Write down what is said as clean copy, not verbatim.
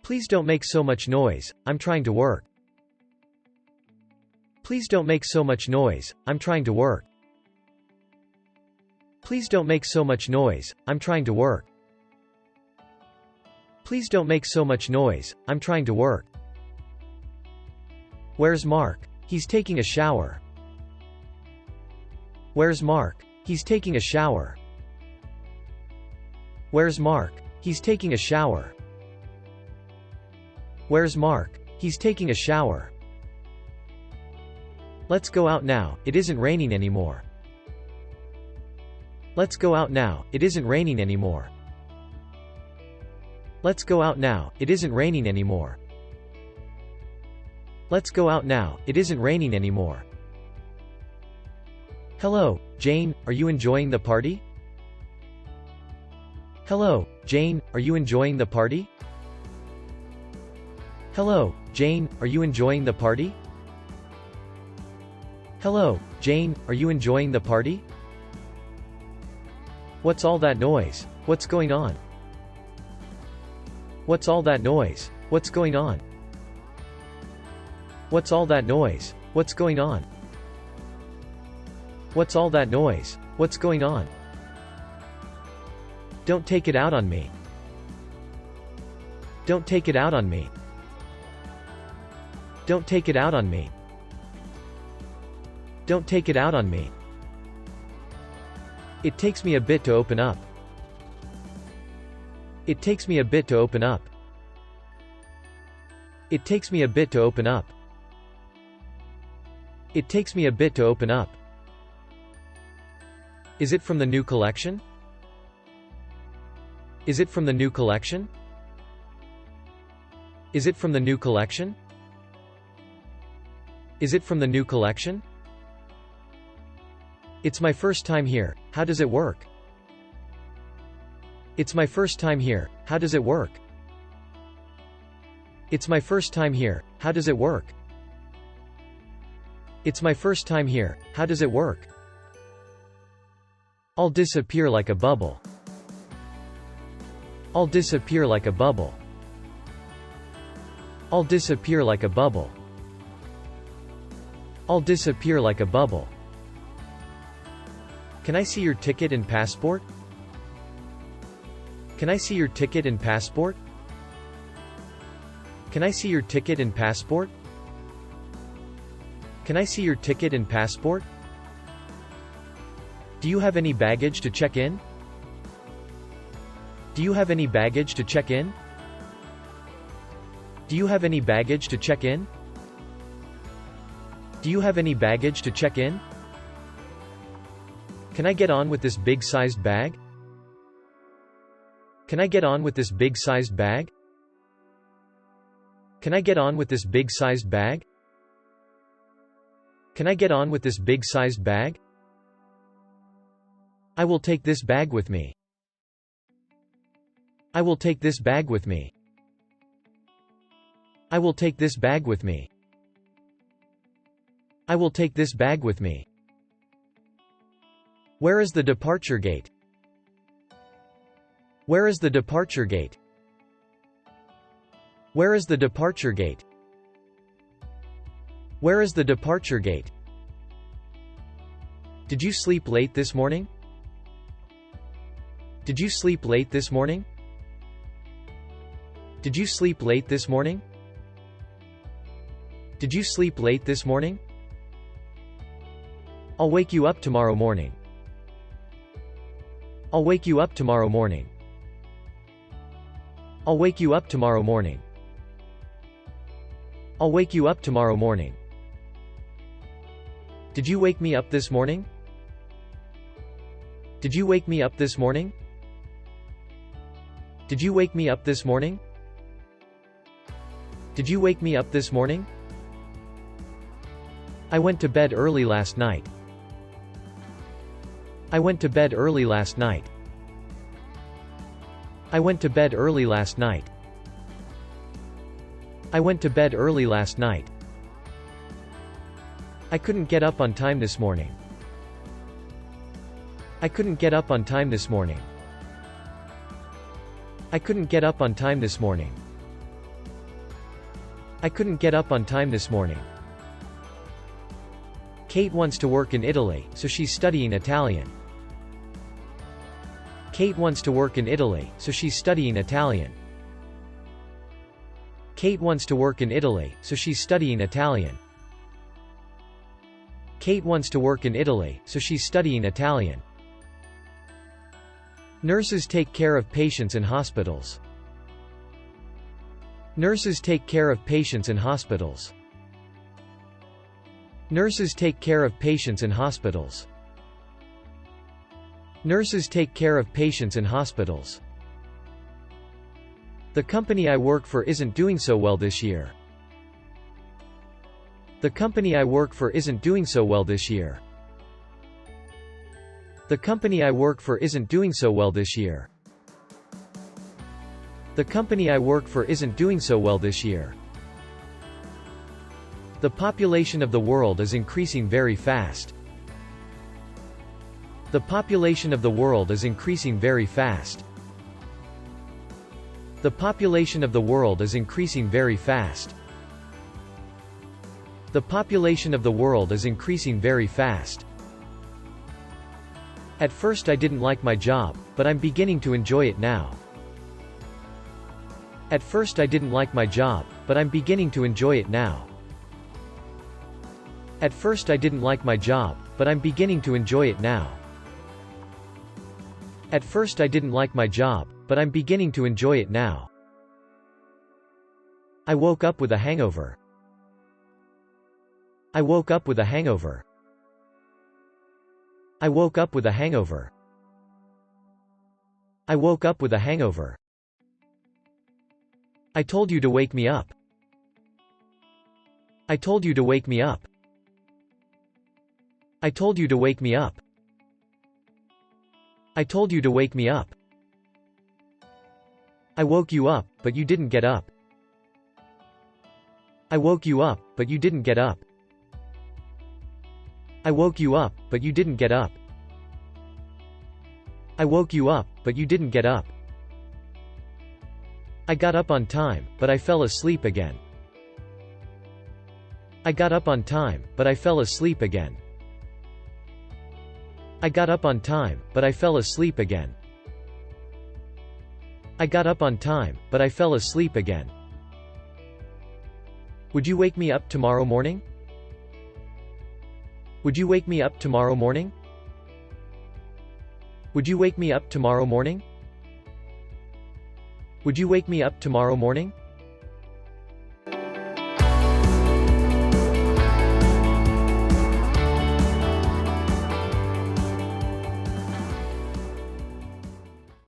Please don't make so much noise, I'm trying to work. Please don't make so much noise, I'm trying to work. Please don't make so much noise, I'm trying to work. Please don't make so much noise, I'm trying to work. Where's Mark? He's taking a shower. Where's Mark? He's taking a shower. Where's Mark? He's taking a shower. Where's Mark? He's taking a shower. Let's go out now, it isn't raining anymore. Let's go out now, it isn't raining anymore. Let's go out now, it isn't raining anymore. Let's go out now, it isn't raining anymore. Hello, Jane, are you enjoying the party? Hello, Jane, are you enjoying the party? Hello, Jane, are you enjoying the party? Hello, Jane, are you enjoying the party? What's all that noise? What's going on? What's all that noise? What's going on? What's all that noise? What's going on? What's all that noise? What's going on? Don't take it out on me. Don't take it out on me. Don't take it out on me. Don't take it out on me. It takes me a bit to open up. It takes me a bit to open up. It takes me a bit to open up. It takes me a bit to open up. Is it from the new collection? Is it from the new collection? Is it from the new collection? Is it from the new collection? It's my first time here, how does it work? It's my first time here, how does it work? It's my first time here, how does it work? It's my first time here, how does it work? I'll disappear like a bubble. I'll disappear like a bubble. I'll disappear like a bubble. I'll disappear like a bubble. Can I see your ticket and passport? Can I see your ticket and passport? Can I see your ticket and passport? Can I see your ticket and passport? Do you have any baggage to check in? Do you have any baggage to check in? Do you have any baggage to check in? Do you have any baggage to check in? Can I get on with this big-sized bag? Can I get on with this big-sized bag? Can I get on with this big-sized bag? Can I get on with this big-sized bag? I will take this bag with me. I will take this bag with me. I will take this bag with me. I will take this bag with me. Where is the departure gate? Where is the departure gate? Where is the departure gate? Where is the departure gate? Did you sleep late this morning? Did you sleep late this morning? Did you sleep late this morning? Did you sleep late this morning? I'll wake you up tomorrow morning. I'll wake you up tomorrow morning. I'll wake you up tomorrow morning. I'll wake you up tomorrow morning. Did you wake me up this morning? Did you wake me up this morning? Did you wake me up this morning? Did you wake me up this morning? I went to bed early last night. I went to bed early last night. I went to bed early last night. I went to bed early last night. I couldn't get up on time this morning. I couldn't get up on time this morning. I couldn't get up on time this morning. I couldn't get up on time this morning. Kate wants to work in Italy, so she's studying Italian. Kate wants to work in Italy, so she's studying Italian. Kate wants to work in Italy, so she's studying Italian. Kate wants to work in Italy, so she's studying Italian. Nurses take care of patients in hospitals. Nurses take care of patients in hospitals. Nurses take care of patients in hospitals. Nurses take care of patients in hospitals. The company I work for isn't doing so well this year. The company I work for isn't doing so well this year. The company I work for isn't doing so well this year. The company I work for isn't doing so well this year. The population of the world is increasing very fast. The population of the world is increasing very fast. The population of the world is increasing very fast. The population of the world is increasing very fast. At first I didn't like my job, but I'm beginning to enjoy it now. At first I didn't like my job, but I'm beginning to enjoy it now. At first I didn't like my job, but I'm beginning to enjoy it now. At first I didn't like my job, but I'm beginning to enjoy it now. I woke up with a hangover. I woke up with a hangover. I woke up with a hangover. I woke up with a hangover. I told you to wake me up. I told you to wake me up. I told you to wake me up. I told you to wake me up. I woke you up, but you didn't get up. I woke you up, but you didn't get up. I woke you up, but you didn't get up. I woke you up, but you didn't get up. I got up on time, but I fell asleep again. I got up on time, but I fell asleep again. I got up on time, but I fell asleep again. I got up on time, but I fell asleep again. Would you wake me up tomorrow morning? Would you wake me up tomorrow morning? Would you wake me up tomorrow morning? Would you wake me up tomorrow morning?